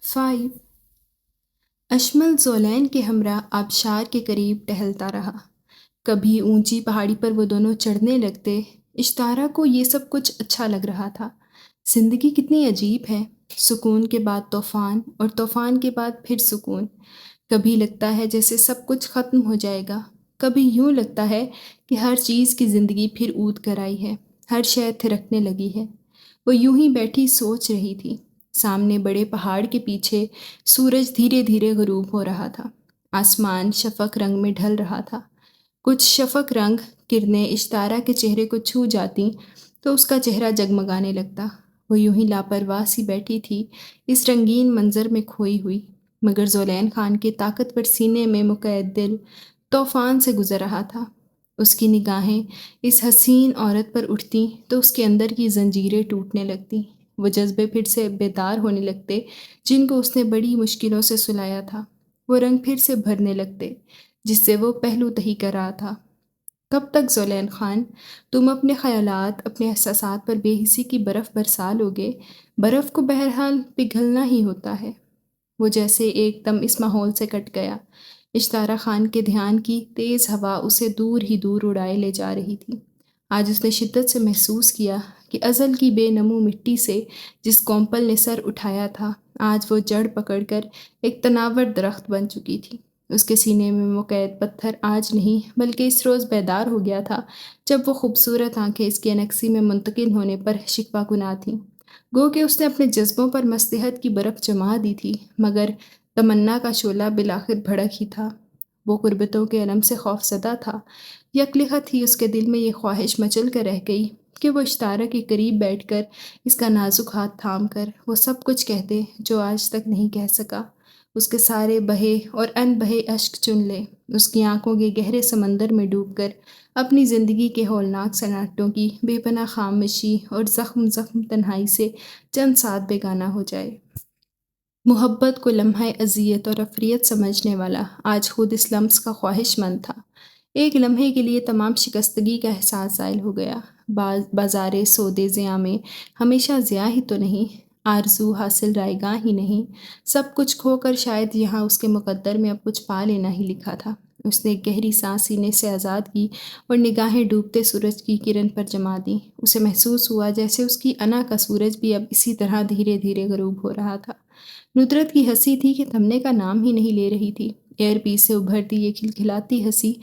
5 اشمل زولین کے ہمراہ آبشار کے قریب ٹہلتا رہا۔ کبھی اونچی پہاڑی پر وہ دونوں چڑھنے لگتے۔ اشتارا کو یہ سب کچھ اچھا لگ رہا تھا۔ زندگی کتنی عجیب ہے، سکون کے بعد طوفان اور طوفان کے بعد پھر سکون۔ کبھی لگتا ہے جیسے سب کچھ ختم ہو جائے گا، کبھی یوں لگتا ہے کہ ہر چیز کی زندگی پھر اود کر آئی ہے، ہر شے تھرکنے لگی ہے۔ وہ یوں ہی بیٹھی سوچ رہی تھی۔ سامنے بڑے پہاڑ کے پیچھے سورج دھیرے دھیرے غروب ہو رہا تھا۔ آسمان شفق رنگ میں ڈھل رہا تھا۔ کچھ شفق رنگ کرنیں اشتارا کے چہرے کو چھو جاتی تو اس کا چہرہ جگمگانے لگتا۔ وہ یوں ہی لاپرواہ سی بیٹھی تھی، اس رنگین منظر میں کھوئی ہوئی، مگر زولین خان کے طاقتور سینے میں مقید دل طوفان سے گزر رہا تھا۔ اس کی نگاہیں اس حسین عورت پر اٹھتیں تو اس کے اندر کی زنجیریں ٹوٹنے لگتیں۔ وہ جذبے پھر سے بیدار ہونے لگتے جن کو اس نے بڑی مشکلوں سے سلایا تھا۔ وہ رنگ پھر سے بھرنے لگتے جس سے وہ پہلو تہی کر رہا تھا۔ کب تک زولین خان تم اپنے خیالات، اپنے احساسات پر بے حسی کی برف برسا لوگے؟ برف کو بہرحال پگھلنا ہی ہوتا ہے۔ وہ جیسے ایک دم اس ماحول سے کٹ گیا۔ اشتارا خان کے دھیان کی تیز ہوا اسے دور ہی دور اڑائے لے جا رہی تھی۔ آج اس نے شدت سے محسوس کیا کہ ازل کی بے نمو مٹی سے جس کومپل نے سر اٹھایا تھا، آج وہ جڑ پکڑ کر ایک تناور درخت بن چکی تھی۔ اس کے سینے میں مقید پتھر آج نہیں بلکہ اس روز بیدار ہو گیا تھا جب وہ خوبصورت آنکھیں اس کی انکسی میں منتقل ہونے پر شکوہ گناہ تھیں۔ گو کہ اس نے اپنے جذبوں پر مصلحت کی برف جما دی تھی، مگر تمنا کا شعلہ بالآخر بھڑک ہی تھا۔ وہ غربتوں کے الم سے خوف زدہ تھا۔ یکلخت ہی اس کے دل میں یہ خواہش مچل کر رہ گئی کہ وہ اشتارا کے قریب بیٹھ کر اس کا نازک ہاتھ تھام کر وہ سب کچھ کہہ دے جو آج تک نہیں کہہ سکا۔ اس کے سارے بہے اور ان بہے اشک چن لے، اس کی آنکھوں کے گہرے سمندر میں ڈوب کر اپنی زندگی کے ہولناک سناٹوں کی بے پناہ خاموشی اور زخم زخم تنہائی سے چند ساتھ بیگانہ ہو جائے۔ محبت کو لمحہ اذیت اور افریت سمجھنے والا آج خود اس لمس کا خواہش مند تھا۔ ایک لمحے کے لیے تمام شکستگی کا احساس زائل ہو گیا۔ بازار سودے ضیاء میں ہمیشہ ضیاء ہی تو نہیں، آرزو حاصل رائے گاں ہی نہیں، سب کچھ کھو کر شاید یہاں اس کے مقدر میں اب کچھ پا لینا ہی لکھا تھا۔ اس نے ایک گہری سانس سینے سے آزاد کی اور نگاہیں ڈوبتے سورج کی کرن پر جما دیں۔ اسے محسوس ہوا جیسے اس کی انا کا سورج بھی اب اسی طرح دھیرے دھیرے غروب ہو رہا تھا۔ ندرت کی ہنسی تھی کہ تھمنے کا نام ہی نہیں لے رہی تھی۔ ایئر پیس سے ابھرتی یہ کھلکھلاتی ہنسی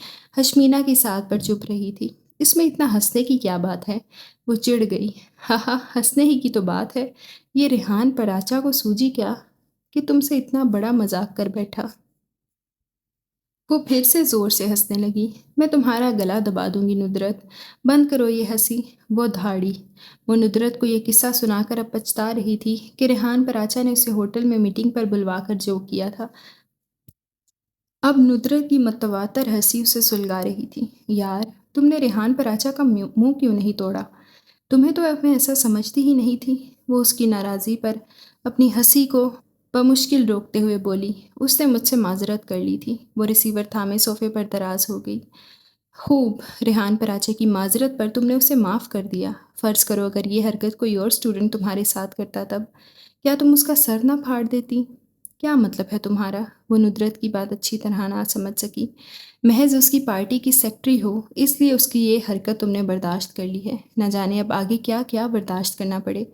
ہشمینا کی ساتھ پر چپ رہی تھی۔ اس میں اتنا ہنسنے کی کیا بات ہے؟ وہ چڑ گئی۔ ہاں ہاں، ہنسنے ہی کی تو بات ہے۔ یہ ریحان پراچا کو سوجی کیا کہ تم سے اتنا بڑا مذاق کر بیٹھا؟ وہ پھر سے زور سے ہنسنے لگی۔ میں تمہارا گلا دبا دوں گی ندرت، بند کرو یہ ہنسی۔ وہ دھاڑی۔ وہ ندرت کو یہ قصہ سنا کر اب پچھتا رہی تھی کہ ریحان پراچا نے اسے ہوٹل میں میٹنگ پر بلوا کر جو کیا تھا۔ اب ندرت کی متواتر ہنسی اسے سلگا رہی تھی۔ یار، تم نے ریحان پراچا کا منہ کیوں نہیں توڑا؟ تمہیں تو اب میں ایسا سمجھتی ہی نہیں تھی۔ وہ اس کی ناراضی پر اپنی ہنسی کو بمشکل روکتے ہوئے بولی۔ اس نے مجھ سے معذرت کر لی تھی۔ وہ ریسیور تھامے صوفے پر دراز ہو گئی۔ خوب، ریحان پراچے کی معذرت پر تم نے اسے معاف کر دیا۔ فرض کرو اگر یہ حرکت کوئی اور اسٹوڈنٹ تمہارے ساتھ کرتا تب کیا تم اس کا سر نہ پھاڑ دیتی؟ کیا مطلب ہے تمہارا؟ وہ ندرت کی بات اچھی طرح نہ سمجھ سکی۔ محض اس کی پارٹی کی سیکٹری ہو اس لیے اس کی یہ حرکت تم نے برداشت کر لی ہے، نہ جانے اب آگے کیا کیا برداشت کرنا پڑے۔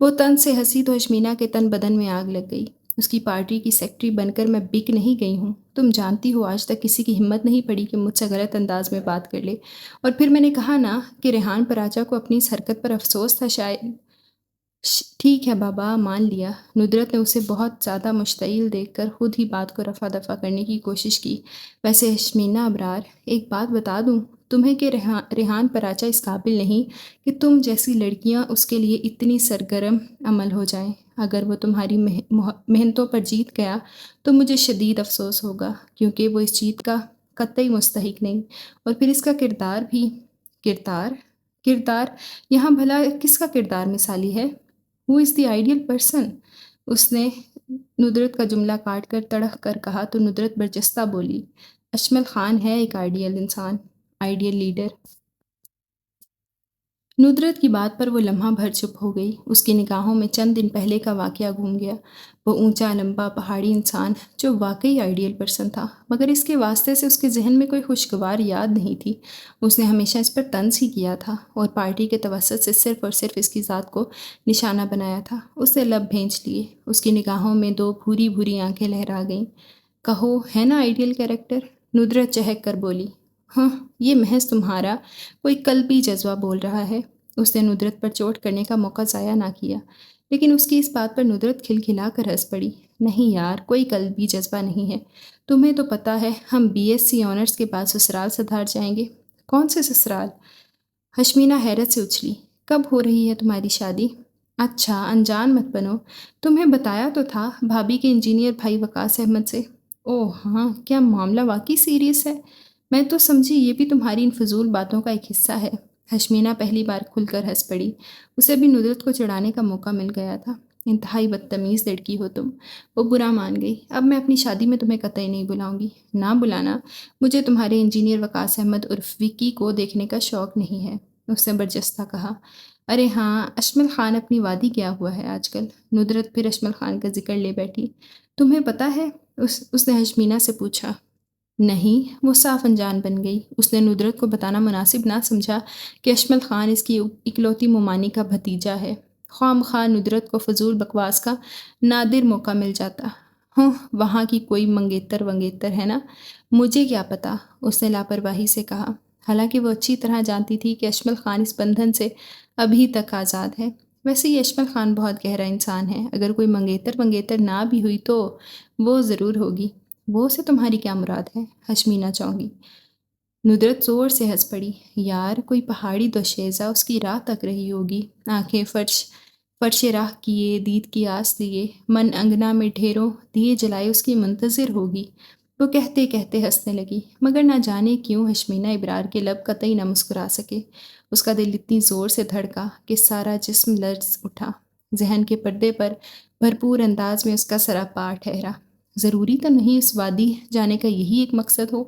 وہ تن سے ہنسی تو اشمینا کے تن بدن میں آگ لگ گئی۔ اس کی پارٹی کی سیکٹری بن کر میں بک نہیں گئی ہوں۔ تم جانتی ہو آج تک کسی کی ہمت نہیں پڑی کہ مجھ سے غلط انداز میں بات کر لے، اور پھر میں نے کہا نا کہ ریحان پراچا کو اپنی اس حرکت پر افسوس تھا شاید۔ ٹھیک ہے بابا، مان لیا۔ ندرت نے اسے بہت زیادہ مشتعل دیکھ کر خود ہی بات کو رفع دفع کرنے کی کوشش کی۔ ویسے اشمینا ابرار، ایک بات بتا دوں تمہیں کہ ریحان پراچا اس قابل نہیں کہ تم جیسی لڑکیاں اس کے لیے اتنی سرگرم عمل ہو جائیں۔ اگر وہ تمہاری محنتوں پر جیت گیا تو مجھے شدید افسوس ہوگا، کیونکہ وہ اس جیت کا قطعی مستحق نہیں، اور پھر اس کا کردار بھی۔ کردار یہاں بھلا کس کا کردار مثالی ہے؟ ہو از دی آئیڈیل پرسن؟ اس نے ندرت کا جملہ کاٹ کر تڑخ کر کہا تو ندرت برجستہ بولی، اشمل خان ہے ایک آئیڈیل انسان، آئیڈیل لیڈر۔ ندرت کی بات پر وہ لمحہ بھر چپ ہو گئی۔ اس کی نگاہوں میں چند دن پہلے کا واقعہ گھوم گیا۔ وہ اونچا لمبا پہاڑی انسان جو واقعی آئیڈیل پرسن تھا، مگر اس کے واسطے سے اس کے ذہن میں کوئی خوشگوار یاد نہیں تھی۔ اس نے ہمیشہ اس پر طنز ہی کیا تھا اور پارٹی کے توسط سے صرف اور صرف اس کی ذات کو نشانہ بنایا تھا۔ اس نے لب بھینچ لیے۔ اس کی نگاہوں میں دو بھوری بھوری آنکھیں لہرا گئیں۔ کہو ہے نا آئیڈیل کیریکٹر؟ ندرت چہک کر بولی۔ ہاں، یہ محض تمہارا کوئی قلبی جذبہ بول رہا ہے۔ اس نے ندرت پر چوٹ کرنے کا موقع ضائع نہ کیا، لیکن اس کی اس بات پر ندرت کھلکھلا کر ہنس پڑی۔ نہیں یار، کوئی قلبی جذبہ نہیں ہے۔ تمہیں تو پتہ ہے ہم BSc آنرز کے بعد سسرال سدھار جائیں گے۔ کون سے سسرال؟ حشمینہ حیرت سے اچھلی۔ کب ہو رہی ہے تمہاری شادی؟ اچھا انجان مت بنو، تمہیں بتایا تو تھا بھابھی کے انجینئر بھائی وقاص احمد سے۔ اوہ ہاں، کیا معاملہ واقعی سیریس ہے؟ میں تو سمجھی یہ بھی تمہاری ان فضول باتوں کا ایک حصہ ہے۔ حشمینہ پہلی بار کھل کر ہنس پڑی۔ اسے بھی ندرت کو چڑھانے کا موقع مل گیا تھا۔ انتہائی بدتمیز لڑکی ہو تم۔ وہ برا مان گئی۔ اب میں اپنی شادی میں تمہیں قطعی نہیں بلاؤں گی۔ نہ بلانا، مجھے تمہارے انجینئر وقاص احمد عرف وکی کو دیکھنے کا شوق نہیں ہے، اس نے برجستہ کہا۔ ارے ہاں، اشمل خان اپنی وادی گیا ہوا ہے آج کل۔ ندرت پھر اشمل خان کا ذکر لے بیٹھی۔ تمہیں پتہ ہے؟ اس نے حشمینہ سے پوچھا۔ نہیں، وہ صاف انجان بن گئی۔ اس نے ندرت کو بتانا مناسب نہ سمجھا کہ اشمل خان اس کی اکلوتی ممانی کا بھتیجا ہے۔ خواہ مخواہ ندرت کو فضول بکواس کا نادر موقع مل جاتا۔ ہوں، وہاں کی کوئی منگیتر ونگیتر ہے نا؟ مجھے کیا پتا، اس نے لاپرواہی سے کہا، حالانکہ وہ اچھی طرح جانتی تھی کہ اشمل خان اس بندھن سے ابھی تک آزاد ہے۔ ویسے یہ اشمل خان بہت گہرا انسان ہے، اگر کوئی منگیتر ونگیتر نہ بھی ہوئی تو وہ ضرور ہوگی۔ وہ سے تمہاری کیا مراد ہے؟ حشمینہ چونکی۔ ندرت زور سے ہنس پڑی۔ یار، کوئی پہاڑی دوشیزہ اس کی راہ تک رہی ہوگی، آنکھیں فرش راہ کیے، دید کی آس لیے، من انگنا میں ڈھیروں دیے جلائے اس کی منتظر ہوگی۔ وہ کہتے کہتے ہنسنے لگی، مگر نہ جانے کیوں حشمینہ ابرار کے لب قطعی نہ مسکرا سکے۔ اس کا دل اتنی زور سے دھڑکا کہ سارا جسم لرز اٹھا۔ ذہن کے پردے پر بھرپور انداز میں اس کا سراپا ٹھہرا۔ ضروری تو نہیں اس وادی جانے کا یہی ایک مقصد ہو؟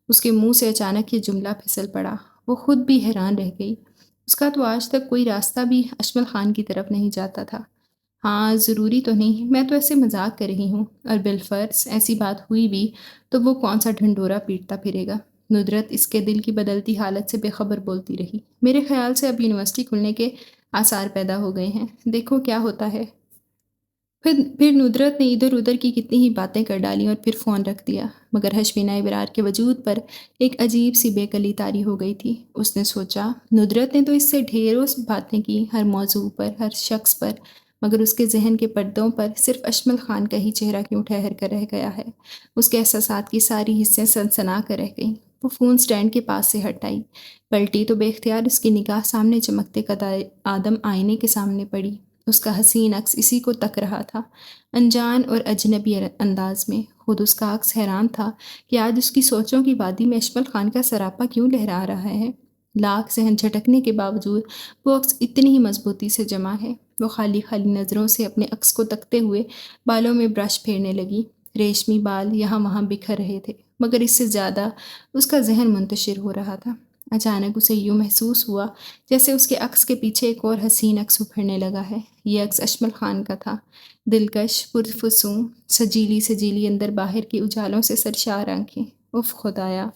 اس کے منہ سے اچانک یہ جملہ پھسل پڑا۔ وہ خود بھی حیران رہ گئی۔ اس کا تو آج تک کوئی راستہ بھی اشمل خان کی طرف نہیں جاتا تھا۔ ہاں، ضروری تو نہیں، میں تو ایسے مذاق کر رہی ہوں، اور بالفرض ایسی بات ہوئی بھی تو وہ کون سا ڈھنڈورا پیٹتا پھرے گا؟ ندرت اس کے دل کی بدلتی حالت سے بے خبر بولتی رہی۔ میرے خیال سے اب یونیورسٹی کھلنے کے آثار پیدا ہو گئے ہیں، دیکھو کیا ہوتا ہے۔ پھر ندرت نے ادھر ادھر کی کتنی ہی باتیں کر ڈالیں اور پھر فون رکھ دیا، مگر حشمینہ ابرار کے وجود پر ایک عجیب سی بے قلی طاری ہو گئی تھی۔ اس نے سوچا، ندرت نے تو اس سے ڈھیروں باتیں کی، ہر موضوع پر، ہر شخص پر، مگر اس کے ذہن کے پردوں پر صرف اشمل خان کا ہی چہرہ کیوں ٹھہر کر رہ گیا ہے؟ اس کے احساسات کی ساری حصیں سنسنا کر رہ گئیں۔ وہ فون سٹینڈ کے پاس سے ہٹ آئی، پلٹی تو بے اختیار اس کی نگاہ سامنے چمکتے قدائے آدم آئینے کے سامنے پڑی۔ اس کا حسین عکس اسی کو تک رہا تھا، انجان اور اجنبی انداز میں۔ خود اس کا عکس حیران تھا کہ آج اس کی سوچوں کی وادی میں اشمل خان کا سراپا کیوں لہرا رہا ہے۔ لاکھ ذہن جھٹکنے کے باوجود وہ عکس اتنی ہی مضبوطی سے جمع ہے۔ وہ خالی خالی نظروں سے اپنے عکس کو تکتے ہوئے بالوں میں برش پھیرنے لگی۔ ریشمی بال یہاں وہاں بکھر رہے تھے، مگر اس سے زیادہ اس کا ذہن منتشر ہو رہا تھا۔ اچانک اسے یوں محسوس ہوا جیسے اس کے عکس کے پیچھے ایک اور حسین عکس ابھرنے لگا ہے۔ یہ عکس اشمل خان کا تھا، دلکش، پرفسوں، سجیلی اندر باہر کے اجالوں سے سرشار آنکھیں۔ اف خدایا!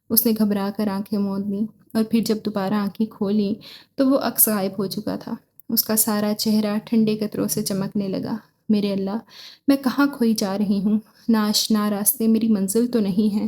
اس نے گھبرا کر آنکھیں موند لیں، اور پھر جب دوبارہ آنکھیں کھولیں تو وہ عکس غائب ہو چکا تھا۔ اس کا سارا چہرہ ٹھنڈے قطروں سے چمکنے لگا۔ میرے اللہ، میں کہاں کھوئی جا رہی ہوں؟ ناشنا راستے میری منزل تو نہیں ہیں۔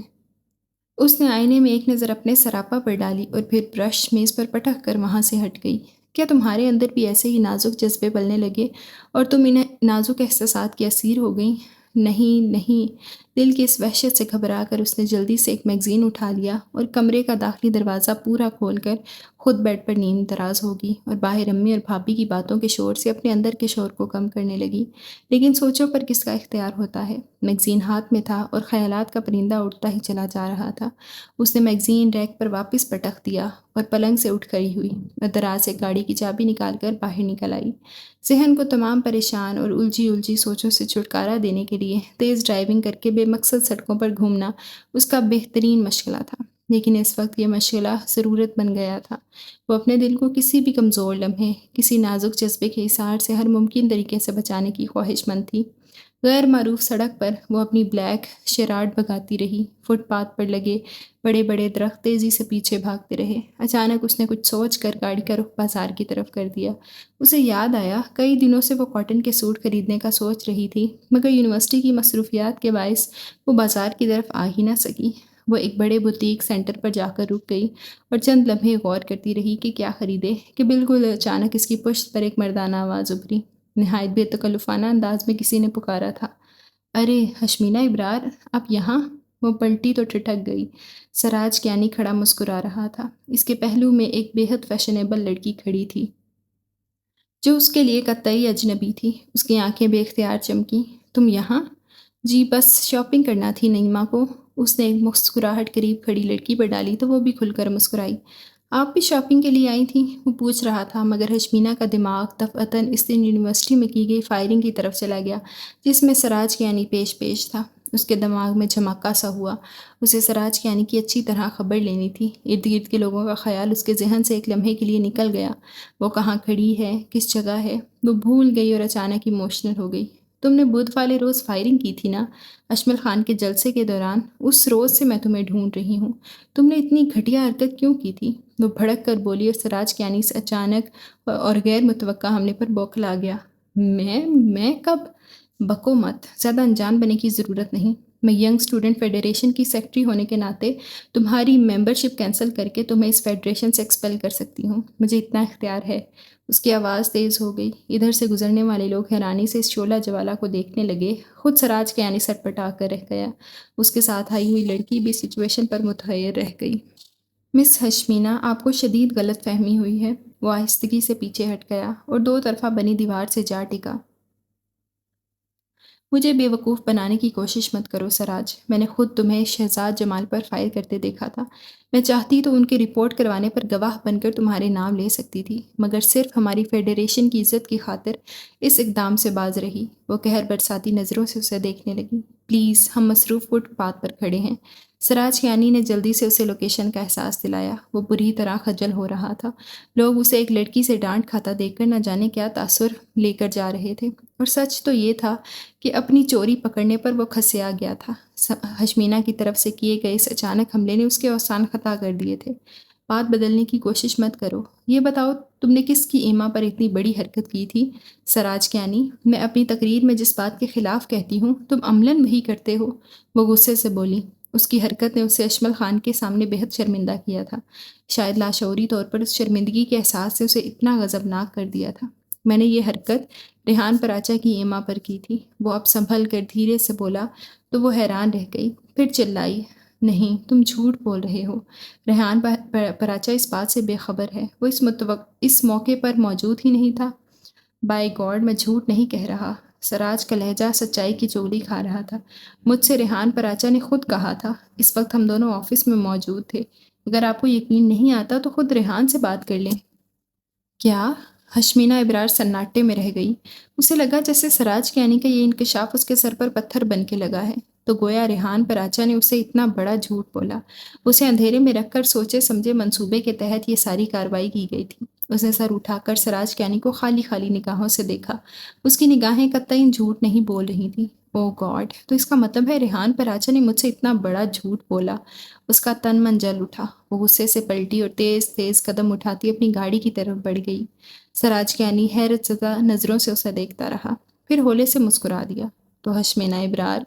اس نے آئینے میں ایک نظر اپنے سراپا پر ڈالی اور پھر برش میز پر پٹک کر وہاں سے ہٹ گئی۔ کیا تمہارے اندر بھی ایسے ہی نازک جذبے پلنے لگے اور تم ان نازک احساسات کی اسیر ہو گئیں؟ نہیں نہیں، دل کی اس وحشت سے گھبرا کر اس نے جلدی سے ایک میگزین اٹھا لیا اور کمرے کا داخلی دروازہ پورا کھول کر خود بیڈ پر نیم دراز ہوگی اور باہر امی اور بھابھی کی باتوں کے شور سے اپنے اندر کے شور کو کم کرنے لگی۔ لیکن سوچوں پر کس کا اختیار ہوتا ہے؟ میگزین ہاتھ میں تھا اور خیالات کا پرندہ اڑتا ہی چلا جا رہا تھا۔ اس نے میگزین ریک پر واپس پٹک دیا اور پلنگ سے اٹھ کھڑی ہوئی اور دراز سے گاڑی کی چابی نکال کر باہر نکل آئی۔ ذہن کو تمام پریشان اور الجھی سوچوں سے چھٹکارا دینے کے لیے تیز ڈرائیونگ کر کے بے مقصد سڑکوں پر گھومنا اس کا بہترین مشغلہ تھا۔ لیکن اس وقت یہ مشغلہ ضرورت بن گیا تھا۔ وہ اپنے دل کو کسی بھی کمزور لمحے، کسی نازک جذبے کے اثار سے ہر ممکن طریقے سے بچانے کی خواہش مند تھی۔ غیر معروف سڑک پر وہ اپنی بلیک شیراٹ بھگاتی رہی۔ فٹ پاتھ پر لگے بڑے بڑے درخت تیزی سے پیچھے بھاگتے رہے۔ اچانک اس نے کچھ سوچ کر گاڑی کا رخ بازار کی طرف کر دیا۔ اسے یاد آیا کئی دنوں سے وہ کاٹن کے سوٹ خریدنے کا سوچ رہی تھی، مگر یونیورسٹی کی مصروفیات کے باعث وہ بازار کی طرف آ ہی نہ سکی۔ وہ ایک بڑے بوتیک سینٹر پر جا کر رک گئی اور چند لمحے غور کرتی رہی کہ کیا خریدے کہ بالکل اچانک اس کی پشت پر ایک مردانہ آواز ابھری۔ نہایت بے تکلفانہ انداز میں کسی نے پکارا تھا، ارے ہشمینہ ابرار، آپ یہاں؟ وہ پلٹی تو ٹھٹک گئی۔ سراج کیانی کھڑا مسکرا رہا تھا۔ اس کے پہلو میں ایک بے حد فیشنیبل لڑکی کھڑی تھی جو اس کے لیے قطعی اجنبی تھی۔ اس کی آنکھیں بے اختیار چمکیں۔ تم یہاں؟ جی بس شاپنگ کرنا تھی نعیمہ کو۔ اس نے ایک مسکراہٹ قریب کھڑی لڑکی پر ڈالی تو وہ بھی کھل کر مسکرائی۔ آپ بھی شاپنگ کے لیے آئی تھیں؟ وہ پوچھ رہا تھا، مگر ہشمینہ کا دماغ دفعتاً اس دن یونیورسٹی میں کی گئی فائرنگ کی طرف چلا گیا جس میں سراج کیانی پیش پیش تھا۔ اس کے دماغ میں جھماکا سا ہوا۔ اسے سراج کیانی کی اچھی طرح خبر لینی تھی۔ ارد گرد کے لوگوں کا خیال اس کے ذہن سے ایک لمحے کے لیے نکل گیا۔ وہ کہاں کھڑی ہے، کس جگہ ہے، وہ بھول گئی اور اچانک ایموشنل ہو گئی۔ تم نے بدھ والے روز فائرنگ کی تھی نا، اشمل خان کے جلسے کے دوران؟ اس روز سے میں تمہیں ڈھونڈ رہی ہوں۔ تم نے اتنی گھٹیا حرکت کیوں کی تھی؟ وہ بھڑک کر بولی اور سراج کیانی سے اچانک اور غیر متوقع حملے پر بوکھلا گیا۔ میں کب؟ بکو مت، زیادہ انجان بننے کی ضرورت نہیں۔ میں ینگ اسٹوڈنٹ فیڈریشن کی سیکرٹری ہونے کے ناطے تمہاری ممبرشپ کینسل کر کے تمہیں اس فیڈریشن سے ایکسپیل کر سکتی ہوں۔ مجھے اتنا اختیار ہے۔ اس کی آواز تیز ہو گئی۔ ادھر سے گزرنے والے لوگ حیرانی سے اس شعلہ جوالہ کو دیکھنے لگے۔ خود سراج کیانی سٹ پٹا کر رہ گیا۔ اس کے ساتھ آئی ہوئی لڑکی بھی سچویشن پر متحیر رہ گئی۔ مس ہشمینہ، آپ کو شدید غلط فہمی ہوئی ہے۔ وہ آہستگی سے پیچھے ہٹ گیا اور دو طرفہ بنی دیوار سے جا ٹکا۔ مجھے بے وقوف بنانے کی کوشش مت کرو سراج۔ میں نے خود تمہیں شہزاد جمال پر فائر کرتے دیکھا تھا۔ میں چاہتی تو ان کے رپورٹ کروانے پر گواہ بن کر تمہارے نام لے سکتی تھی، مگر صرف ہماری فیڈریشن کی عزت کی خاطر اس اقدام سے باز رہی۔ وہ قہر برساتی نظروں سے اسے دیکھنے لگی۔ پلیز، ہم مصروف فٹ پاتھ پر کھڑے ہیں۔ سراج کیانی نے جلدی سے اسے لوکیشن کا احساس دلایا۔ وہ بری طرح خجل ہو رہا تھا۔ لوگ اسے ایک لڑکی سے ڈانٹ کھاتا دیکھ کر نہ جانے کیا تاثر لے کر جا رہے تھے، اور سچ تو یہ تھا کہ اپنی چوری پکڑنے پر وہ کھسیا گیا تھا۔ ہشمینہ کی طرف سے کیے گئے اس اچانک حملے نے اس کے اوسان خطا کر دیے تھے۔ بات بدلنے کی کوشش مت کرو۔ یہ بتاؤ تم نے کس کی ایما پر اتنی بڑی حرکت کی تھی؟ سراج کیانی، میں اپنی تقریر میں جس بات کے خلاف کہتی ہوں تم عملاً وہی کرتے ہو، وہ غصے سے بولی۔ اس کی حرکت نے اسے اشمل خان کے سامنے بے حد شرمندہ کیا تھا۔ شاید لاشعوری طور پر اس شرمندگی کے احساس سے اسے اتنا غضبناک کر دیا تھا۔ میں نے یہ حرکت ریحان پراچا کی ایما پر کی تھی۔ وہ اب سنبھل کر دھیرے سے بولا تو وہ حیران رہ گئی، پھر چلائی، نہیں تم جھوٹ بول رہے ہو۔ ریحان پراچا اس بات سے بے خبر ہے، وہ اس موقع پر موجود ہی نہیں تھا۔ بائی گاڈ، میں جھوٹ نہیں کہہ رہا۔ سراج کا لہجہ سچائی کی چغلی کھا رہا تھا۔ مجھ سے ریحان پراچا نے خود کہا تھا۔ اس وقت ہم دونوں آفس میں موجود تھے۔ اگر آپ کو یقین نہیں آتا تو خود ریحان سے بات کر لیں۔ کیا؟ ہشمینہ ابرار سناٹے میں رہ گئی۔ اسے لگا جیسے سراج کیانی کا یہ انکشاف اس کے سر پر پتھر بن کے لگا ہے، تو گویا ریحان پراچا نے اسے اتنا بڑا جھوٹ بولا۔ اسے اندھیرے میں رکھ کر سوچے سمجھے منصوبے کے تحت یہ ساری کارروائی کی گئی تھی۔ اس نے سر اٹھا کر سراج کیانی کو خالی خالی نگاہوں سے دیکھا۔ اس کی نگاہیں قطعی جھوٹ نہیں بول رہی تھیں۔ او گاڈ، تو اس کا مطلب ہے ریحان پراچا نے مجھ سے اتنا بڑا جھوٹ بولا۔ اس کا تن من جل اٹھا۔ وہ غصے سے پلٹی اور تیز تیز قدم اٹھاتی اپنی گاڑی کی طرف بڑھ گئی۔ سراج کیانی حیرت زدہ نظروں سے اسے دیکھتا رہا، پھر ہولے سے مسکرا دیا۔ تو ہشمینہ ابرار،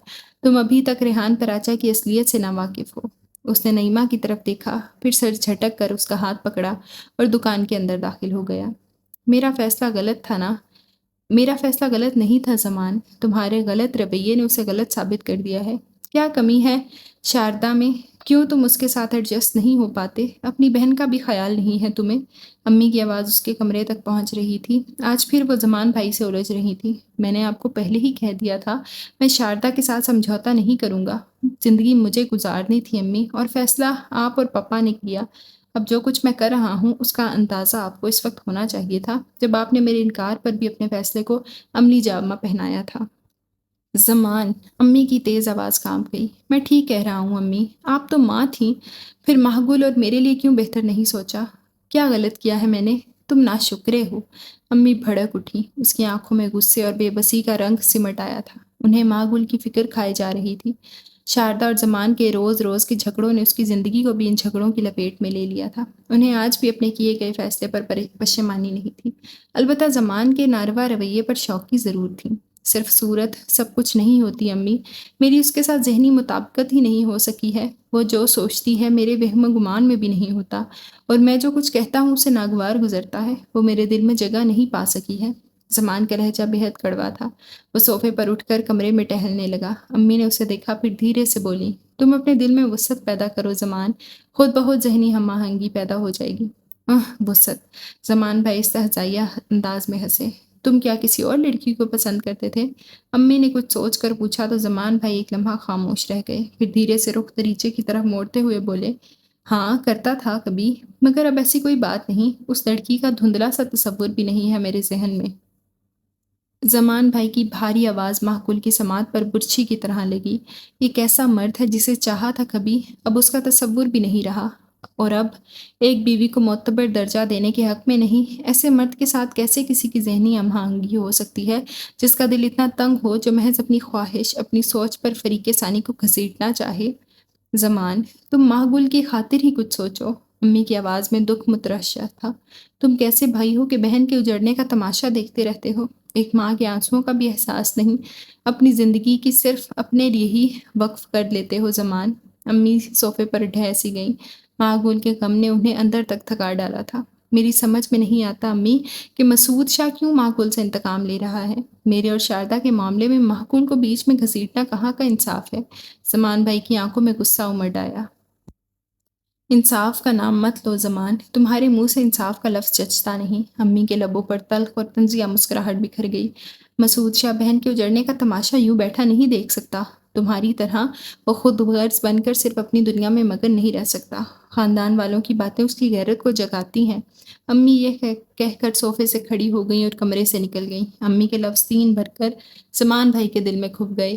تم ابھی تک ریحان پراچا کی اصلیت سے ناواقف ہو۔ اس نے نعیمہ کی طرف دیکھا، پھر سر جھٹک کر اس کا ہاتھ پکڑا اور دکان کے اندر داخل ہو گیا۔ میرا فیصلہ غلط تھا نا؟ میرا فیصلہ غلط نہیں تھا زمان، تمہارے غلط رویے نے اسے غلط ثابت کر دیا ہے۔ کیا کمی ہے شاردا میں؟ کیوں تم اس کے ساتھ ایڈجسٹ نہیں ہو پاتے؟ اپنی بہن کا بھی خیال نہیں ہے تمہیں؟ امی کی آواز اس کے کمرے تک پہنچ رہی تھی۔ آج پھر وہ زمان بھائی سے الجھ رہی تھی۔ میں نے آپ کو پہلے ہی کہہ دیا تھا، میں شاردا کے ساتھ سمجھوتا نہیں کروں گا۔ زندگی مجھے گزارنی تھی امی، اور فیصلہ آپ اور پپا نے کیا۔ اب جو کچھ میں کر رہا ہوں اس کا اندازہ آپ کو اس وقت ہونا چاہیے تھا جب آپ نے میرے انکار پر بھی اپنے فیصلے کو عملی جامہ پہنایا تھا۔ زمان، امی کی تیز آواز کانپ گئی۔ میں ٹھیک کہہ رہا ہوں امی، آپ تو ماں تھیں، پھر ماحول اور میرے لیے کیوں بہتر نہیں سوچا؟ کیا غلط کیا ہے میں نے؟ تم ناشکرے ہو۔ امی بھڑک اٹھی، اس کی آنکھوں میں غصے اور بے بسی کا رنگ سمٹ آیا تھا۔ انہیں ماحول کی فکر کھائے جا رہی تھی۔ شاردا اور زمان کے روز روز کے جھگڑوں نے اس کی زندگی کو بھی ان جھگڑوں کی لپیٹ میں لے لیا تھا۔ انہیں آج بھی اپنے کیے گئے فیصلے پر پشیمانی نہیں تھی، البتہ زمان کے ناروا رویے پر شوقی ضرور تھی۔ صرف صورت سب کچھ نہیں ہوتی امی، میری اس کے ساتھ ذہنی مطابقت ہی نہیں ہو سکی ہے۔ وہ جو سوچتی ہے میرے وہم و گمان میں بھی نہیں ہوتا، اور میں جو کچھ کہتا ہوں اسے ناگوار گزرتا ہے، وہ میرے دل میں جگہ نہیں پا سکی ہے۔ زمان کا لہجہ بےحد کڑوا تھا۔ وہ صوفے پر اٹھ کر کمرے میں ٹہلنے لگا۔ امی نے اسے دیکھا، پھر دھیرے سے بولی، تم اپنے دل میں وسعت پیدا کرو زمان، خود بہت ذہنی ہم آہنگی پیدا ہو جائے گی۔ وسعت؟ زمان بھائی استہزائیہ انداز میں ہنسے۔ تم کیا کسی اور لڑکی کو پسند کرتے تھے؟ امی نے کچھ سوچ کر پوچھا تو زمان بھائی ایک لمحہ خاموش رہ گئے، پھر دھیرے سے رخ دریچے کی طرف موڑتے ہوئے بولے، ہاں کرتا تھا کبھی، مگر اب ایسی کوئی بات نہیں، اس لڑکی کا دھندلا سا تصور بھی نہیں ہے میرے ذہن میں۔ زمان بھائی کی بھاری آواز معقول کی سماعت پر برچھی کی طرح لگی۔ یہ کیسا مرد ہے جسے چاہا تھا کبھی، اب اس کا تصور بھی نہیں رہا، اور اب ایک بیوی کو معتبر درجہ دینے کے حق میں نہیں۔ ایسے مرد کے ساتھ کیسے کسی کی ذہنی ہم آہنگی ہو سکتی ہے جس کا دل اتنا تنگ ہو، جو محض اپنی خواہش، اپنی سوچ پر فریق ثانی کو گھسیٹنا چاہے؟ زمان، تم معقول کی خاطر ہی کچھ سوچو۔ امی کی آواز میں دکھ مترشح تھا۔ تم کیسے بھائی ہو کہ بہن کے اجڑنے کا تماشا دیکھتے رہتے ہو؟ ایک ماں کے آنسوؤں کا بھی احساس نہیں، اپنی زندگی کی صرف اپنے لیے ہی وقف کر لیتے ہو زمان۔ امی صوفے پر ڈھہ سی گئیں۔ معقول کے غم نے انہیں اندر تک تھکا ڈالا تھا۔ میری سمجھ میں نہیں آتا امی کہ مسعود شاہ کیوں معقول سے انتقام لے رہا ہے؟ میرے اور شاردا کے معاملے میں معقول کو بیچ میں گھسیٹنا کہاں کا انصاف ہے؟ زمان بھائی کی آنکھوں میں غصہ امڈ آیا۔ انصاف کا نام مت لو زمان، تمہارے منہ سے انصاف کا لفظ جچتا نہیں۔ امی کے لبوں پر تلخ اور طنزیہ مسکراہٹ بکھر گئی۔ مسعود شاہ بہن کے اجڑنے کا تماشا یوں بیٹھا نہیں دیکھ سکتا۔ تمہاری طرح وہ خود غرض بن کر صرف اپنی دنیا میں مگن نہیں رہ سکتا۔ خاندان والوں کی باتیں اس کی غیرت کو جگاتی ہیں۔ امی یہ کہہ کر صوفے سے کھڑی ہو گئیں اور کمرے سے نکل گئیں۔ امی کے لفظ تین بھر کر زمان بھائی کے دل میں کھپ گئے۔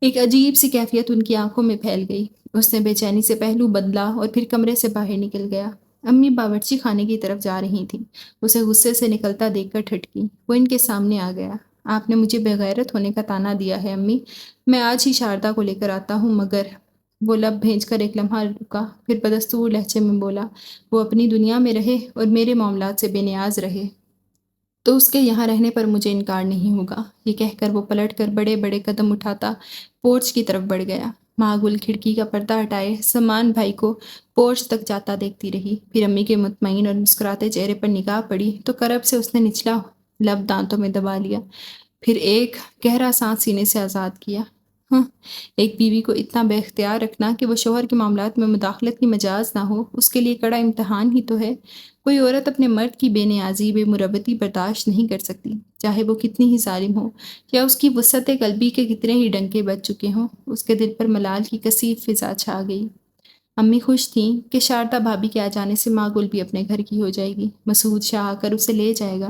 ایک عجیب سی کیفیت ان کی آنکھوں میں پھیل گئی۔ اس نے بے چینی سے پہلو بدلا اور پھر کمرے سے باہر نکل گیا۔ امی باورچی خانے کی طرف جا رہی تھیں، اسے غصے سے نکلتا دیکھ کر ٹھٹکی۔ وہ ان کے سامنے آ گیا۔ آپ نے مجھے بغیرت ہونے کا طعنہ دیا ہے امی، میں آج ہی شاردا کو لے کر آتا ہوں، مگر وہ لب بھیج کر ایک لمحہ رکا، پھر بدستور لہجے میں بولا، وہ اپنی دنیا میں رہے اور میرے معاملات سے بے نیاز رہے تو اس کے یہاں رہنے پر مجھے انکار نہیں ہوگا۔ یہ کہہ کر وہ پلٹ کر بڑے بڑے قدم اٹھاتا پورچ کی طرف بڑھ گیا۔ معقول کھڑکی کا پردہ ہٹائے زمان بھائی کو پورچ تک جاتا دیکھتی رہی، پھر امی کے مطمئن اور مسکراتے چہرے پر نگاہ پڑی تو کرب سے اس نے نچلا لب دانتوں میں دبا لیا، پھر ایک گہرا سانس سینے سے آزاد کیا۔ ایک بیوی کو اتنا بے اختیار رکھنا کہ وہ شوہر کے معاملات میں مداخلت کی مجاز نہ ہو، اس کے لیے کڑا امتحان ہی تو ہے۔ کوئی عورت اپنے مرد کی بے نیازی، بے مروتی برداشت نہیں کر سکتی، چاہے وہ کتنی ہی ظالم ہو یا اس کی وسعت قلبی کے کتنے ہی ڈنکے بج چکے ہوں۔ اس کے دل پر ملال کی کثیف فضا چھا گئی۔ امی خوش تھیں کہ شاردا بھابھی کے آ جانے سے معقول بھی اپنے گھر کی ہو جائے گی، مسعود شاہ آ کر اسے لے جائے گا۔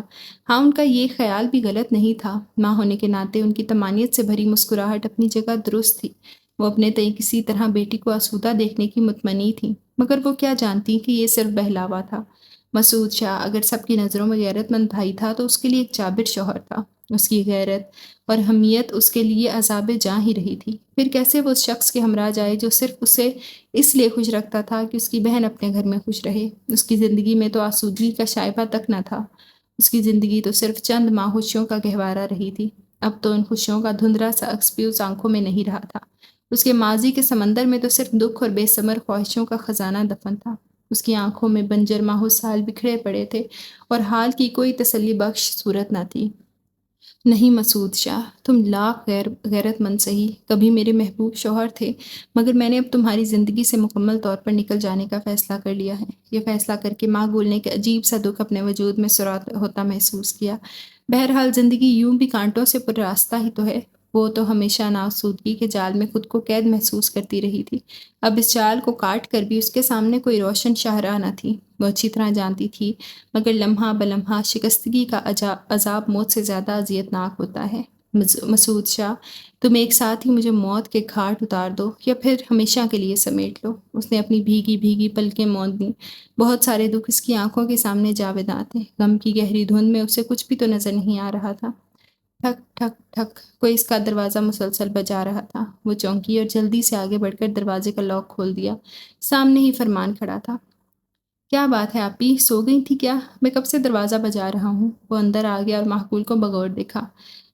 ہاں، ان کا یہ خیال بھی غلط نہیں تھا۔ ماں ہونے کے ناطے ان کی طمانیت سے بھری مسکراہٹ اپنی جگہ درست تھی۔ وہ اپنے تئیں کسی طرح بیٹی کو آسودہ دیکھنے کی مطمئنی تھیں، مگر وہ کیا جانتی کہ یہ صرف بہلاوا تھا۔ مسعود شاہ اگر سب کی نظروں میں غیرت مند بھائی تھا تو اس کے لیے ایک جابر شوہر تھا۔ اس کی غیرت اور حمیت اس کے لیے عذاب جاں ہی رہی تھی۔ پھر کیسے وہ اس شخص کے ہمراہ جائے جو صرف اسے اس لیے خوش رکھتا تھا کہ اس کی بہن اپنے گھر میں خوش رہے؟ اس کی زندگی میں تو آسودگی کا شائبہ تک نہ تھا۔ اس کی زندگی تو صرف چند ماہ خوشیوں کا گہوارہ رہی تھی۔ اب تو ان خوشیوں کا دھندلا سا عکس بھی اس آنکھوں میں نہیں رہا تھا۔ اس کے ماضی کے سمندر میں تو صرف دکھ اور بے ثمر خواہشوں کا خزانہ دفن تھا۔ اس کی آنکھوں میں بنجر ماحو سال بکھرے پڑے تھے اور حال کی کوئی تسلی بخش صورت نہ تھی۔ نہیں مسعود شاہ، تم لاکھ غیرت مند سہی، کبھی میرے محبوب شوہر تھے، مگر میں نے اب تمہاری زندگی سے مکمل طور پر نکل جانے کا فیصلہ کر لیا ہے۔ یہ فیصلہ کر کے معقول نے کہ عجیب سا دکھ اپنے وجود میں سرات ہوتا محسوس کیا۔ بہرحال زندگی یوں بھی کانٹوں سے پر راستہ ہی تو ہے۔ وہ تو ہمیشہ ناآسودگی کے جال میں خود کو قید محسوس کرتی رہی تھی، اب اس جال کو کاٹ کر بھی اس کے سامنے کوئی روشن شاہراہ نہ تھی۔ وہ اچھی طرح جانتی تھی، مگر لمحہ بلمحہ شکستگی کا عذاب موت سے زیادہ اذیت ناک ہوتا ہے۔ مسعود شاہ، تم ایک ساتھ ہی مجھے موت کے گھاٹ اتار دو یا پھر ہمیشہ کے لیے سمیٹ لو۔ اس نے اپنی بھیگی بھیگی پلکیں موند دیں۔ بہت سارے دکھ اس کی آنکھوں کے سامنے جاویداں تھے۔ غم کی گہری دھند میں اسے کچھ بھی تو نظر نہیں آ رہا تھا۔ ٹھک ٹھک ٹھک، کوئی اس کا دروازہ مسلسل بجا رہا تھا۔ وہ چونکی اور جلدی سے آگے بڑھ کر دروازے کا لاک کھول دیا۔ سامنے ہی فرمان کھڑا تھا۔ کیا بات ہے آپی، سو گئی تھی کیا؟ میں کب سے دروازہ بجا رہا ہوں۔ وہ اندر آ گیا اور معقول کو بغور دیکھا۔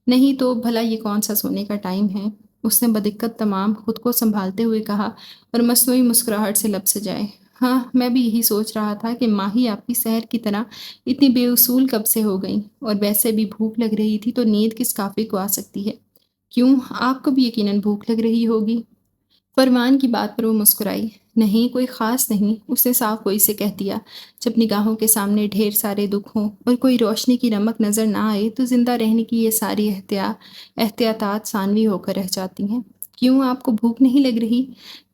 نہیں تو بھلا یہ کون سا سونے کا ٹائم ہے؟ اس نے بدقت تمام خود کو سنبھالتے ہوئے کہا اور مصنوعی مسکراہٹ سے لب سجائے۔ ہاں، میں بھی یہی سوچ رہا تھا کہ ماہی آپی سحر کی طرح اتنی بے اصول کب سے ہو گئیں، اور ویسے بھی بھوک لگ رہی تھی تو نیند کس کافی کو آ سکتی ہے۔ کیوں، آپ کو بھی یقیناً بھوک لگ رہی ہوگی؟ فرمان کی بات پر وہ مسکرائی۔ نہیں، کوئی خاص نہیں، اس نے صاف گوئی سے کہہ دیا۔ جب نگاہوں کے سامنے ڈھیر سارے دکھ ہوں اور کوئی روشنی کی رمق نظر نہ آئے تو زندہ رہنے کی یہ ساری احتیاطات ثانوی ہو کر رہ جاتی ہیں۔ کیوں، آپ کو بھوک نہیں لگ رہی؟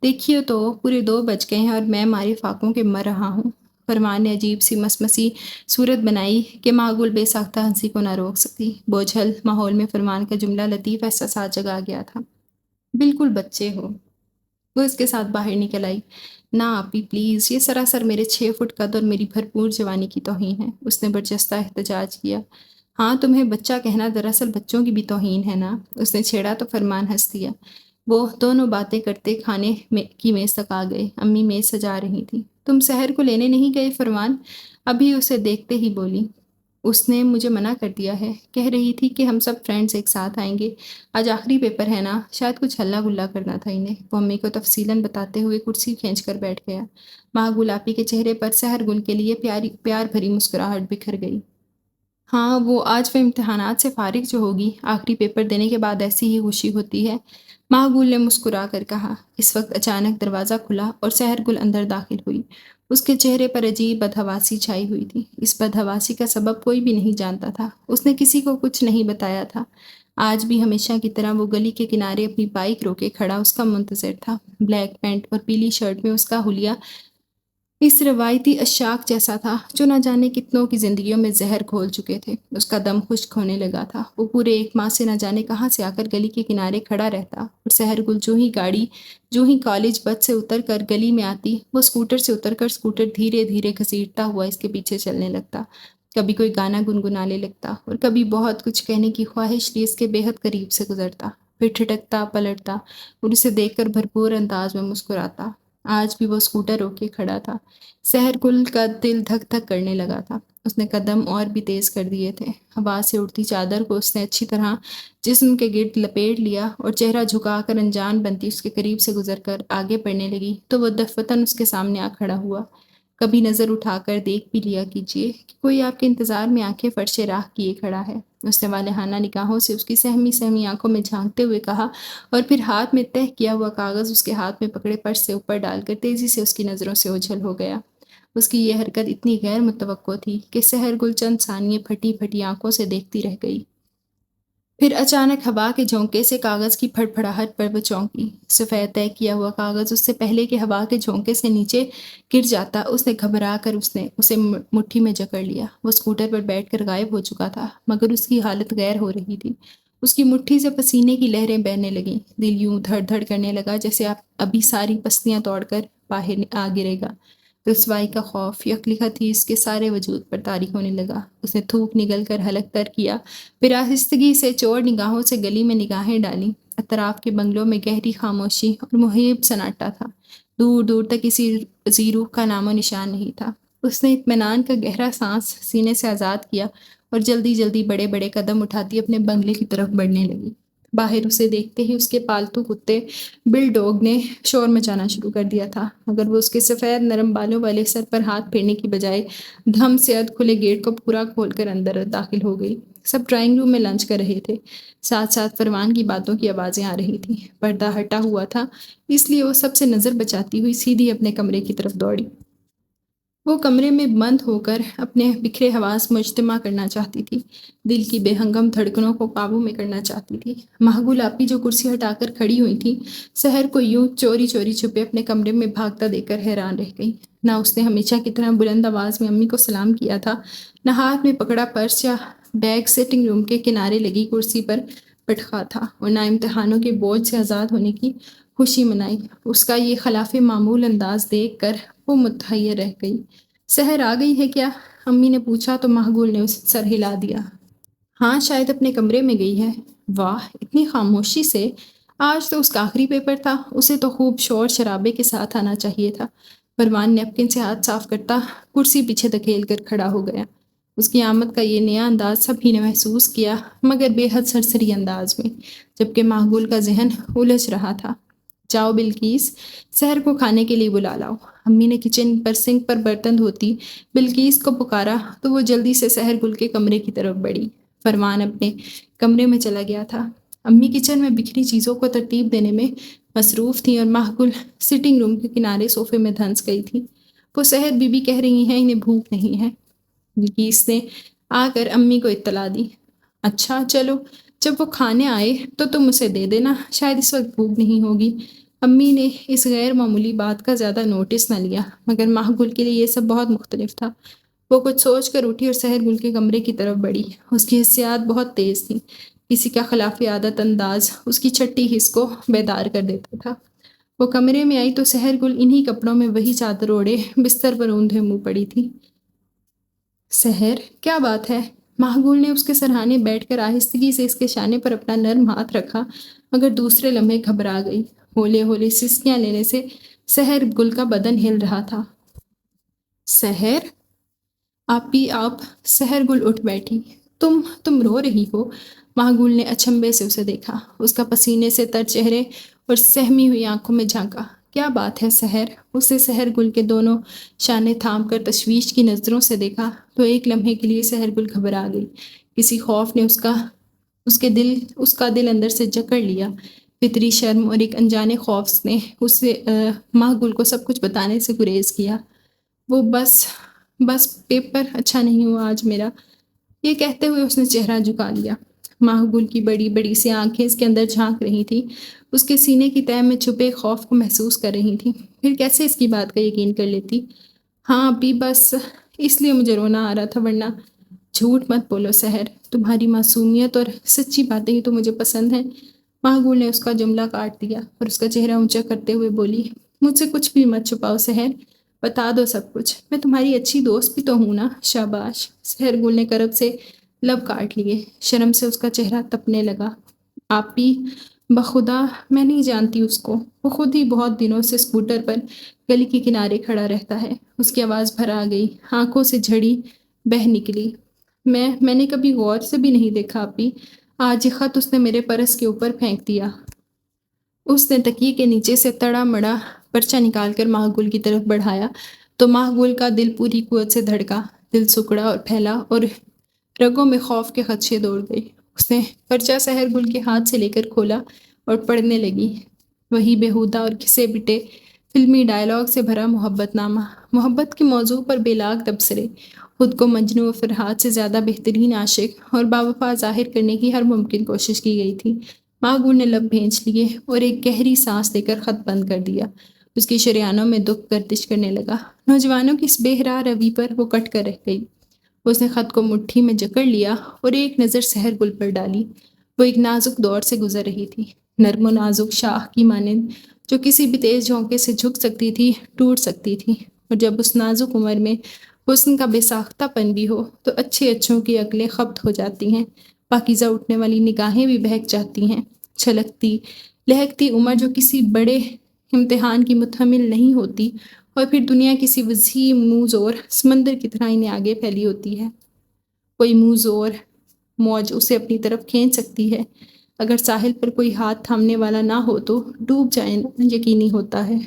دیکھیے تو پورے 2 بج گئے ہیں اور میں مارے فاقوں کے مر رہا ہوں۔ فرمان نے عجیب سی مسمسی صورت بنائی کہ معقول بے ساختہ ہنسی کو نہ روک سکتی۔ بوجھل ماحول میں فرمان کا جملہ لطیف احساسات جگا گیا تھا۔ بالکل بچے ہو۔ وہ اس کے ساتھ باہر نکل آئی۔ نہ آپی پلیز، یہ سراسر میرے 6 فٹ قد اور میری بھرپور جوانی کی توہین ہے، اس نے برجستہ احتجاج کیا۔ ہاں، تمہیں بچہ کہنا دراصل بچوں کی بھی توہین ہے نا، اس نے چھیڑا تو فرمان ہنس دیا۔ وہ دونوں باتیں کرتے کھانے کی میز تک آ گئے۔ امی میز سجا رہی تھی۔ تم سحر کو لینے نہیں گئے فرمان؟ ابھی اسے دیکھتے ہی بولی۔ اس نے مجھے منع کر دیا ہے، کہہ رہی تھی کہ ہم سب فرینڈز ایک ساتھ آئیں گے۔ آج آخری پیپر ہے نا، شاید کچھ ہلا گلا کرنا تھا انہیں۔ وہ امی کو تفصیلاً بتاتے ہوئے کرسی کھینچ کر بیٹھ گیا۔ ماں گلابی کے چہرے پر سحر گل کے لیے پیار بھری مسکراہٹ بکھر گئی۔ ہاں، وہ آج وہ امتحانات سے فارغ جو ہوگی، آخری پیپر دینے کے بعد ایسی ہی خوشی ہوتی ہے، ماہگل نے مسکرا کر کہا۔ اس وقت اچانک دروازہ کھلا اور سحر گل اندر داخل ہوئی۔ اس کے چہرے پر عجیب بدحواسی چھائی ہوئی تھی۔ اس بدحواسی کا سبب کوئی بھی نہیں جانتا تھا۔ اس نے کسی کو کچھ نہیں بتایا تھا۔ آج بھی ہمیشہ کی طرح وہ گلی کے کنارے اپنی بائک روکے کھڑا اس کا منتظر تھا۔ بلیک پینٹ اور پیلی شرٹ میں اس کا حلیہ اس روایتی اشاک جیسا تھا جو نہ جانے کتنوں کی زندگیوں میں زہر گھول چکے تھے۔ اس کا دم خشک ہونے لگا تھا۔ وہ پورے 1 ماہ سے نہ جانے کہاں سے آ کر گلی کے کنارے کھڑا رہتا، اور سحر گل جو ہی کالج بس سے اتر کر گلی میں آتی، وہ اسکوٹر سے اتر کر اسکوٹر دھیرے دھیرے گھسیٹتا ہوا اس کے پیچھے چلنے لگتا۔ کبھی کوئی گانا گنگنانے لگتا اور کبھی بہت کچھ کہنے کی خواہش لیے اس کے بے حد قریب سے گزرتا، پھر ٹھٹکتا پلٹتا اور اسے دیکھ کر بھرپور انداز میں مسکراتا۔ آج بھی وہ اسکوٹر روک کے کھڑا تھا۔ سحر گل کا دل دھک دھک کرنے لگا تھا۔ اس نے قدم اور بھی تیز کر دیے تھے۔ ہوا سے اڑتی چادر کو اس نے اچھی طرح جسم کے گرد لپیٹ لیا اور چہرہ جھکا کر انجان بنتی اس کے قریب سے گزر کر آگے بڑھنے لگی تو وہ دفعتاً اس کے سامنے آ کھڑا ہوا۔ کبھی نظر اٹھا کر دیکھ بھی لیا کیجیے کہ کوئی آپ کے انتظار میں آنکھیں فرش راہ کیے کھڑا ہے، اس نے والہانہ نگاہوں سے اس کی سہمی سہمی آنکھوں میں جھانکتے ہوئے کہا، اور پھر ہاتھ میں تہہ کیا ہوا کاغذ اس کے ہاتھ میں پکڑے فرش سے اوپر ڈال کر تیزی سے اس کی نظروں سے اوجھل ہو گیا۔ اس کی یہ حرکت اتنی غیر متوقع تھی کہ سحر گل چند ثانیے پھٹی پھٹی آنکھوں سے دیکھتی رہ گئی۔ پھر اچانک ہوا کے جھونکے سے کاغذ کی پھڑ پھڑاہٹ پر وہ چونکی۔ سفید طے کیا ہوا کاغذ اس سے پہلے کہ ہوا کے جھونکے سے نیچے گر جاتا، اس نے گھبرا کر اسے مٹھی میں جکڑ لیا۔ وہ اسکوٹر پر بیٹھ کر غائب ہو چکا تھا، مگر اس کی حالت غیر ہو رہی تھی۔ اس کی مٹھی سے پسینے کی لہریں بہنے لگیں۔ دل یوں دھڑ دھڑ کرنے لگا جیسے ابھی ساری پستیاں توڑ کر باہر آ گرے گا۔ رسوائی کا خوف یکلخت ہی اس کے سارے وجود پر طاری ہونے لگا۔ اس نے تھوک نگل کر حلق تر کیا، پھر آہستگی سے چور نگاہوں سے گلی میں نگاہیں ڈالیں۔ اطراف کے بنگلوں میں گہری خاموشی اور محیب سناٹا تھا۔ دور دور تک کسی ذی روح کا نام و نشان نہیں تھا۔ اس نے اطمینان کا گہرا سانس سینے سے آزاد کیا اور جلدی جلدی بڑے بڑے قدم اٹھاتی اپنے بنگلے کی طرف بڑھنے لگی۔ باہر اسے دیکھتے ہی اس کے پالتو کتے بل ڈوگ نے شور مچانا شروع کر دیا تھا، مگر وہ اس کے سفید نرم بالوں والے سر پر ہاتھ پھیرنے کی بجائے دھم سے ادھ کھلے گیٹ کو پورا کھول کر اندر داخل ہو گئی۔ سب ڈرائنگ روم میں لنچ کر رہے تھے۔ ساتھ ساتھ فرمان کی باتوں کی آوازیں آ رہی تھیں۔ پردہ ہٹا ہوا تھا، اس لیے وہ سب سے نظر بچاتی ہوئی سیدھی اپنے کمرے کی طرف دوڑی۔ وہ کمرے میں بند ہو کر اپنے بکھرے حواس مجتمع کرنا چاہتی تھی، دل کی بے ہنگم دھڑکنوں کو قابو میں کرنا چاہتی تھی۔ ماہگل آپی جو کرسی ہٹا کر کھڑی ہوئی تھی، سحر کو یوں چوری چوری چھپے اپنے کمرے میں بھاگتا دیکھ کر حیران رہ گئی۔ نہ اس نے ہمیشہ کی طرح بلند آواز میں امی کو سلام کیا تھا، نہ ہاتھ میں پکڑا پرس یا بیگ سٹنگ روم کے کنارے لگی کرسی پر پٹخا تھا اور نہ امتحانوں کے بوجھ سے آزاد ہونے کی خوشی منائی۔ اس کا یہ خلاف معمول انداز دیکھ کر وہ متحیر رہ گئی۔ سحر آ گئی ہے کیا؟ امی نے پوچھا تو ماہگل نے اسے سر ہلا دیا۔ ہاں، شاید اپنے کمرے میں گئی ہے۔ واہ، اتنی خاموشی سے! آج تو اس کا آخری پیپر تھا، اسے تو خوب شور شرابے کے ساتھ آنا چاہیے تھا۔ پروان نیپکن سے ہاتھ صاف کرتا کرسی پیچھے دھکیل کر کھڑا ہو گیا۔ اس کی آمد کا یہ نیا انداز سبھی نے محسوس کیا، مگر بے حد سرسری انداز میں، جبکہ ماہگل کا ذہن الجھ رہا تھا۔ جاؤ بلقیس، سحر کو کھانے کے لیے بلا لاؤ۔ امی نے کچن پر سنک پر برتن دھوتی بلقیس کو پکارا تو وہ جلدی سے سحر گل کے کمرے کی طرف بڑھی۔ پروان اپنے کمرے میں چلا گیا تھا۔ امی کچن میں بکھری چیزوں کو ترتیب دینے میں مصروف تھیں اور ماہگل سٹنگ روم کے کنارے صوفے میں دھنس گئی تھی۔ وہ سحر بی بی کہہ رہی ہیں انہیں بھوک نہیں ہے۔ بلقیس نے آ کر امی کو اطلاع دی۔ اچھا چلو، جب وہ کھانے آئے تو تم اسے دے دینا، شاید اس وقت بھوک نہیں ہوگی۔ امی نے اس غیر معمولی بات کا زیادہ نوٹس نہ لیا، مگر ماہگل کے لیے یہ سب بہت مختلف تھا۔ وہ کچھ سوچ کر اٹھی اور سحر گل کے کمرے کی طرف بڑھی۔ اس کی حسیات بہت تیز تھیں، کسی کا خلاف عادت انداز اس کی چھٹی حس کو بیدار کر دیتا تھا۔ وہ کمرے میں آئی تو سحر گل انہی کپڑوں میں وہی چادر اوڑھے بستر پر اوندھے منہ پڑی تھی۔ سحر، کیا بات ہے؟ ماہگل نے اس کے سرہانے بیٹھ کر آہستگی سے اس کے شانے پر اپنا نرم ہاتھ رکھا، مگر دوسرے لمحے گھبرا گئی۔ ہولے ہولے سسکیاں لینے سے سحر گل کا بدن ہل رہا تھا۔ سحر، آپ سحر گل اٹھ بیٹھی۔ تم رو رہی ہو؟ ماہگل نے اچنبھے سے اسے دیکھا، اس کا پسینے سے تر چہرے اور سہمی ہوئی آنکھوں میں جھانکا۔ کیا بات ہے سحر؟ اسے سحر گل کے دونوں شانے تھام کر تشویش کی نظروں سے دیکھا تو ایک لمحے کے لیے سحر گل گھبرا گئی۔ کسی خوف نے اس کا دل اندر سے جکڑ لیا۔ فطری شرم اور ایک انجانے خوف نے اسے ماہگل کو سب کچھ بتانے سے گریز کیا۔ وہ بس پیپر اچھا نہیں ہوا آج میرا۔ یہ کہتے ہوئے اس نے چہرہ جھکا لیا۔ ماہگل کی بڑی بڑی سی آنکھیں اس کے اندر جھانک رہی تھیں، اس کے سینے کی تہہ میں چھپے خوف کو محسوس کر رہی تھیں۔ پھر کیسے اس کی بات کا یقین کر لیتی؟ ہاں ابھی بس اس لیے مجھے رونا آ رہا تھا، ورنہ جھوٹ مت بولو سحر، تمہاری معصومیت اور سچی باتیں ہی تو مجھے پسند ہیں۔ ماہگل نے اس کا جملہ کاٹ دیا اور اس کا چہرہ اونچا کرتے ہوئے بولی، مجھ سے کچھ بھی مت چھپاؤ سحر، بتا دو سب کچھ، میں تمہاری اچھی دوست بھی تو ہوں نا۔ شاباش، سحر گل نے کرب سے لب کاٹ لیے، شرم سے اس کا چہرہ تپنے لگا۔ آپی، بخدا میں نہیں جانتی اس کو، وہ خود ہی بہت دنوں سے اسکوٹر پر گلی کے کنارے کھڑا رہتا ہے۔ اس کی آواز بھر آ گئی، آنکھوں سے جھڑی بہہ نکلی۔ میں نے کبھی غور سے بھی نہیں دیکھا آپی، آج یہ خط اس نے میرے پرس کے اوپر پھینک دیا۔ اس نے تکیے کے نیچے سے تڑا مڑا پرچہ نکال کر ماہگل کی طرف بڑھایا تو ماہگل کا دل پوری قوت سے دھڑکا، دل سکڑا اور پھیلا اور رگوں میں خوف کے خدشے دوڑ گئے۔ اس نے پرچہ سحر گل کے ہاتھ سے لے کر کھولا اور پڑھنے لگی۔ وہی بیہودہ اور گھسے پٹے فلمی ڈائیلاگ سے بھرا محبت نامہ، محبت کے موضوع پر بے لاگ تبصرے، خود کو مجنوں و فرحات سے زیادہ بہترین عاشق اور باوفا ظاہر کرنے کی ہر ممکن کوشش کی گئی تھی۔ ماہگل نے لب بھینچ لیے اور ایک گہری سانس لے کر خط بند کر دیا۔ اس کی شریانوں میں دکھ گردش کرنے لگا۔ نوجوانوں کی اس بے راہ روی پر وہ کٹ کر رہ گئی۔ اس نے خط کو مٹھی میں جکڑ لیا اور ایک نظر سحر گل پر ڈالی۔ وہ ایک نازک دور سے گزر رہی تھی، نرم و نازک شاخ کی مانند جو کسی بھی تیز جھونکے سے جھک سکتی تھی، ٹوٹ سکتی تھی، اور جب اس نازک عمر میں حسن کا بے ساختہ پن بھی ہو تو اچھوں کی عقلیں خبط ہو جاتی ہیں، پاکیزہ اٹھنے والی نگاہیں بھی بہک جاتی ہیں۔ چھلکتی لہکتی عمر جو کسی بڑے امتحان کی متحمل نہیں ہوتی، اور پھر دنیا کسی وسیع منہ زور سمندر کی طرح انہیں آگے پھیلی ہوتی ہے۔ کوئی منہ زور موج اسے اپنی طرف کھینچ سکتی ہے، اگر ساحل پر کوئی ہاتھ تھامنے والا نہ ہو تو ڈوب جانا یقینی ہوتا ہے۔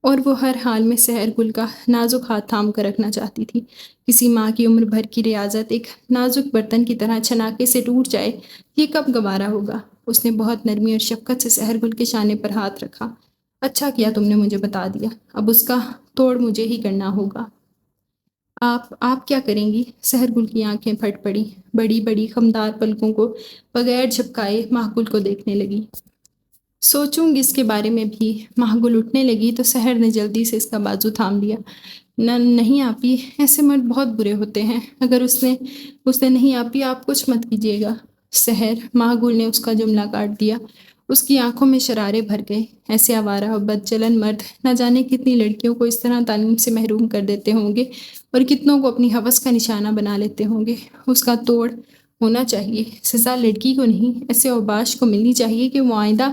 اور وہ ہر حال میں سحر گل کا نازک ہاتھ تھام کر رکھنا چاہتی تھی۔ کسی ماں کی عمر بھر کی ریاضت ایک نازک برتن کی طرح چھناکے سے ٹوٹ جائے، یہ کب گوارا ہوگا؟ اس نے بہت نرمی اور شفقت سے سحر گل کے شانے پر ہاتھ رکھا۔ اچھا کیا تم نے مجھے بتا دیا، اب اس کا توڑ مجھے ہی کرنا ہوگا۔ آپ کیا کریں گی؟ سحر گل کی آنکھیں پھٹ پڑی، بڑی بڑی خمدار پلکوں کو بغیر جھپکائے ماہگل کو دیکھنے لگی۔ سوچوں گی اس کے بارے میں بھی۔ ماہگل اٹھنے لگی تو سحر نے جلدی سے اس کا بازو تھام لیا۔ نہیں آپی، ایسے مرد بہت برے ہوتے ہیں۔ اگر اس نے نہیں آپی، آپ کچھ مت کیجیے گا۔ سحر، معقول نے اس کا جملہ کاٹ دیا۔ اس کی آنکھوں میں شرارے بھر گئے۔ ایسے آوارہ و بدچلن مرد نہ جانے کتنی لڑکیوں کو اس طرح تعلیم سے محروم کر دیتے ہوں گے اور کتنوں کو اپنی ہوس کا نشانہ بنا لیتے ہوں گے۔ اس کا توڑ ہونا چاہیے۔ سزا لڑکی کو نہیں، ایسے اوباش کو ملنی چاہیے کہ وہ آئندہ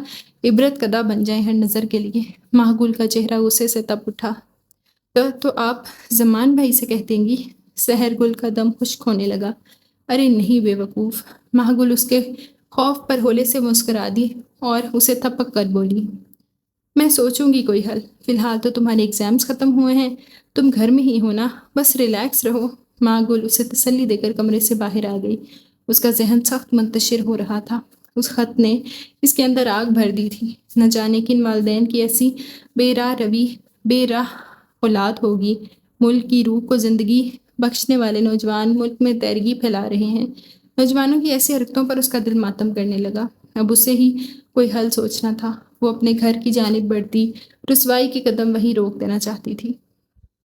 عبرت قدہ بن جائیں ہر نظر کے لیے۔ معقول کا چہرہ غصے سے تپ اٹھا۔ تو آپ زمان بھائی سے کہہ دیں گی؟ سحر گل کا دم خشک ہونے لگا۔ ارے نہیں بے وقوف! معقول اس کے خوف پر ہولے سے مسکرا دی اور اسے تھپک کر بولی، میں سوچوں گی کوئی حل۔ فی الحال تو تمہارے ایگزامز ختم ہوئے ہیں، تم گھر میں ہی ہو نا، بس ریلیکس رہو۔ معقول اسے تسلی دے کر کمرے سے باہر آ گئی۔ اس کا ذہن سخت منتشر ہو رہا تھا۔ اس خط نے اس کے اندر آگ بھر دی تھی۔ نہ جانے کن والدین کی ایسی بے راہ اولاد ہوگی۔ ملک کی روح کو زندگی بخشنے والے نوجوان ملک میں تیرگی پھیلا رہے ہیں۔ نوجوانوں کی ایسی حرکتوں پر اس کا دل ماتم کرنے لگا۔ اب اسے ہی کوئی حل سوچنا تھا۔ وہ اپنے گھر کی جانب بڑھتی رسوائی کے قدم وہیں روک دینا چاہتی تھی۔